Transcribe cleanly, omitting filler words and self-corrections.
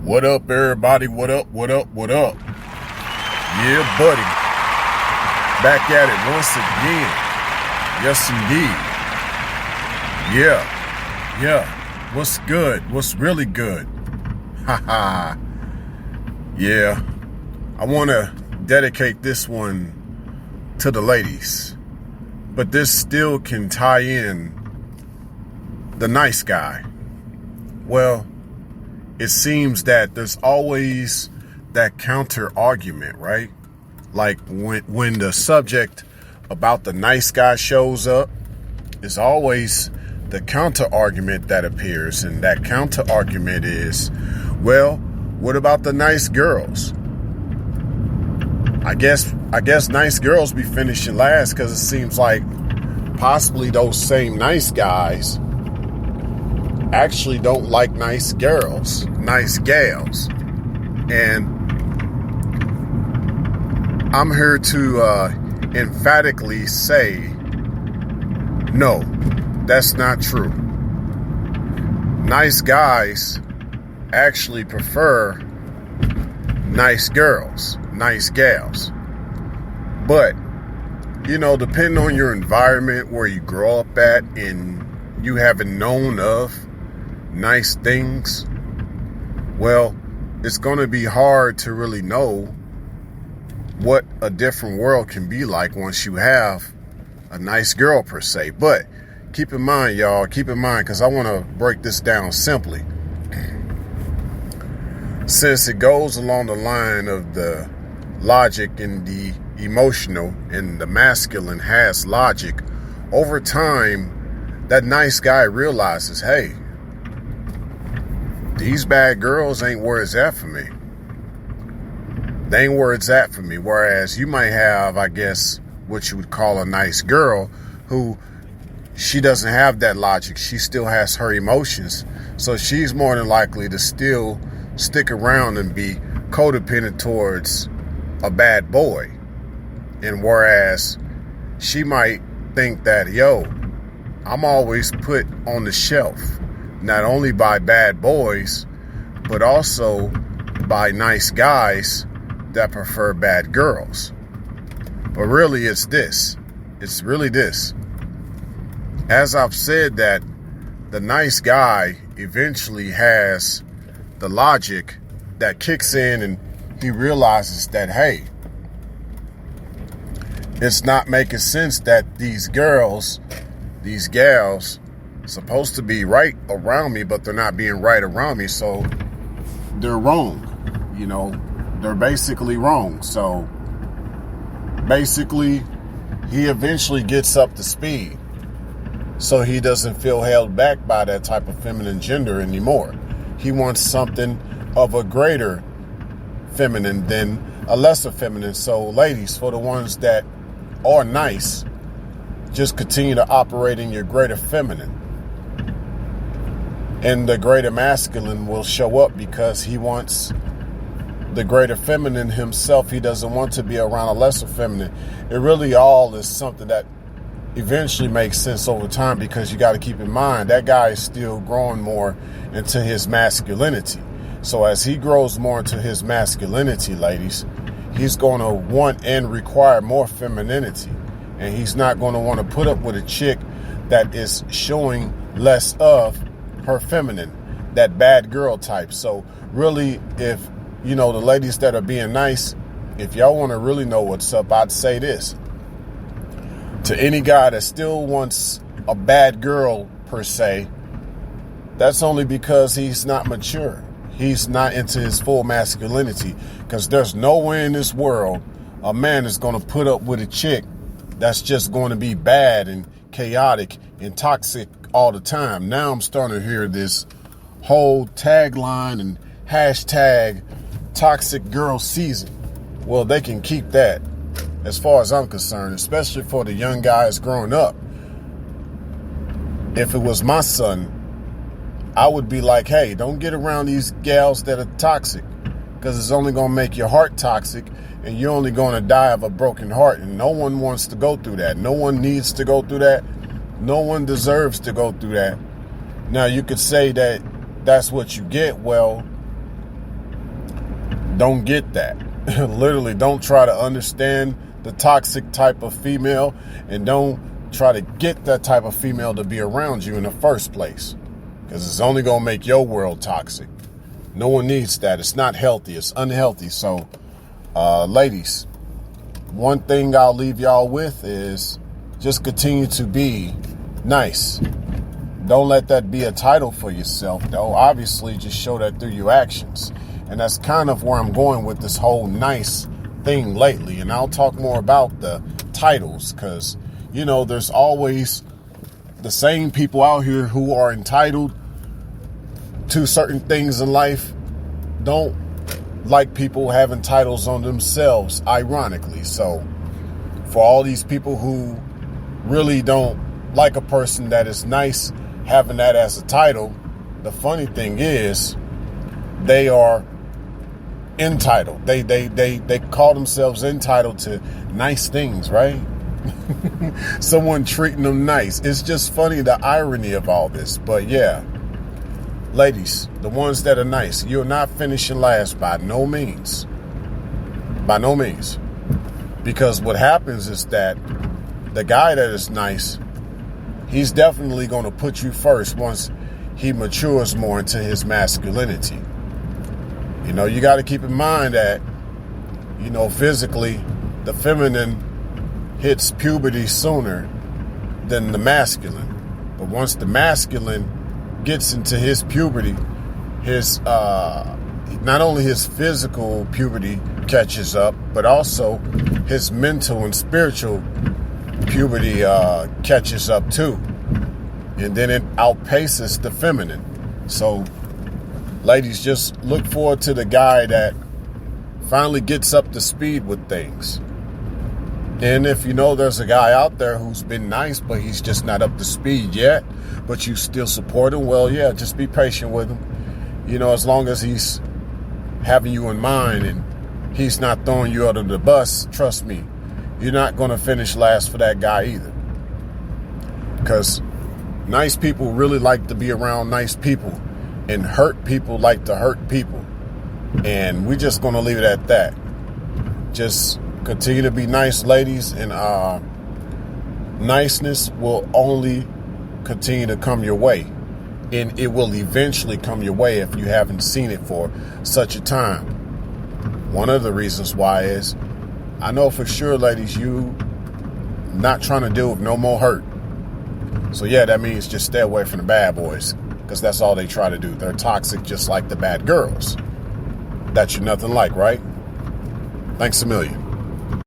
What up, everybody? What up? What up? What up? Yeah, buddy. Back at it once again. Yes, indeed. Yeah. What's good? What's really good? Haha. Yeah. I want to dedicate this one to the ladies. But this still can tie in the nice guy. Well, it seems that there's always that counter argument, right? Like when the subject about the nice guy shows up, it's always the counter argument that appears. And that counter argument is, well, what about the nice girls? I guess nice girls be finishing last because it seems like possibly those same nice guys actually don't like nice girls, nice gals. And I'm here to emphatically say, no, that's not true. Nice guys actually prefer nice girls, nice gals. But, depending on your environment, where you grow up at, and you haven't known of nice things, well, it's going to be hard to really know what a different world can be like once you have a nice girl per se. But keep in mind, y'all, because I want to break this down simply. Since it goes along the line of the logic and the emotional, and the masculine has logic, over time, that nice guy realizes, hey, these bad girls ain't where it's at for me. They ain't where it's at for me. Whereas you might have, I guess, what you would call a nice girl who she doesn't have that logic. She still has her emotions. So she's more than likely to still stick around and be codependent towards a bad boy. And whereas she might think that, yo, I'm always put on the shelf, not only by bad boys, but also by nice guys that prefer bad girls. But really, it's this. It's really this. As I've said, that the nice guy eventually has the logic that kicks in, and he realizes that, hey, it's not making sense that these girls, these gals, supposed to be right around me, but they're not being right around me, so they're wrong. They're basically wrong. So basically, he eventually gets up to speed, so he doesn't feel held back by that type of feminine gender anymore. He wants something of a greater feminine than a lesser feminine. So ladies, for the ones that are nice, just continue to operate in your greater feminine. And the greater masculine will show up because he wants the greater feminine himself. He doesn't want to be around a lesser feminine. It really all is something that eventually makes sense over time, because you got to keep in mind that guy is still growing more into his masculinity. So as he grows more into his masculinity, ladies, he's going to want and require more femininity. And he's not going to want to put up with a chick that is showing less of her feminine, that bad girl type. So really, if the ladies that are being nice, if y'all want to really know what's up, I'd say this to any guy that still wants a bad girl per se. That's only because he's not mature. He's not into his full masculinity, because there's nowhere in this world a man is going to put up with a chick that's just going to be bad and chaotic and toxic all the time. Now I'm starting to hear this whole tagline and hashtag toxic girl season. Well, they can keep that as far as I'm concerned, especially for the young guys growing up. If it was my son, I would be like, hey, don't get around these gals that are toxic, because it's only going to make your heart toxic, and you're only going to die of a broken heart. And no one wants to go through that. No one needs to go through that. No one deserves to go through that. Now, you could say that that's what you get. Well, Don't get that. Literally, don't try to understand the toxic type of female, and don't try to get that type of female to be around you in the first place, because it's only going to make your world toxic. No one needs that. It's not healthy. It's unhealthy. So, ladies, one thing I'll leave y'all with is just continue to be nice. Don't let that be a title for yourself, though. Obviously, just show that through your actions. And that's kind of where I'm going with this whole nice thing lately. And I'll talk more about the titles, because, you know, there's always the same people out here who are entitled to certain things in life don't like people having titles on themselves, ironically. So for all these people who really don't like a person that is nice having that as a title, the funny thing is they are entitled. They call themselves entitled to nice things, right? Someone treating them nice. It's just funny, the irony of all this. But yeah, ladies, the ones that are nice, you're not finishing last by no means. By no means. Because what happens is that the guy that is nice, he's definitely going to put you first once he matures more into his masculinity. You know, you got to keep in mind that, you know, physically, the feminine hits puberty sooner than the masculine. But once the masculine gets into his puberty, his not only his physical puberty catches up, but also his mental and spiritual puberty catches up too. And then it outpaces the feminine. So, ladies, just look forward to the guy that finally gets up to speed with things. And if you know there's a guy out there who's been nice, but he's just not up to speed yet, but you still support him, well, yeah, just be patient with him. You know, as long as he's having you in mind and he's not throwing you under the bus, trust me, you're not going to finish last for that guy either. Because nice people really like to be around nice people, and hurt people like to hurt people. And we're just going to leave it at that. Just continue to be nice, ladies, and niceness will only continue to come your way. And it will eventually come your way if you haven't seen it for such a time. One of the reasons why is, I know for sure, ladies, you not trying to deal with no more hurt. So yeah, that means just stay away from the bad boys, because that's all they try to do. They're toxic just like the bad girls that you're nothing like, right? Thanks a million.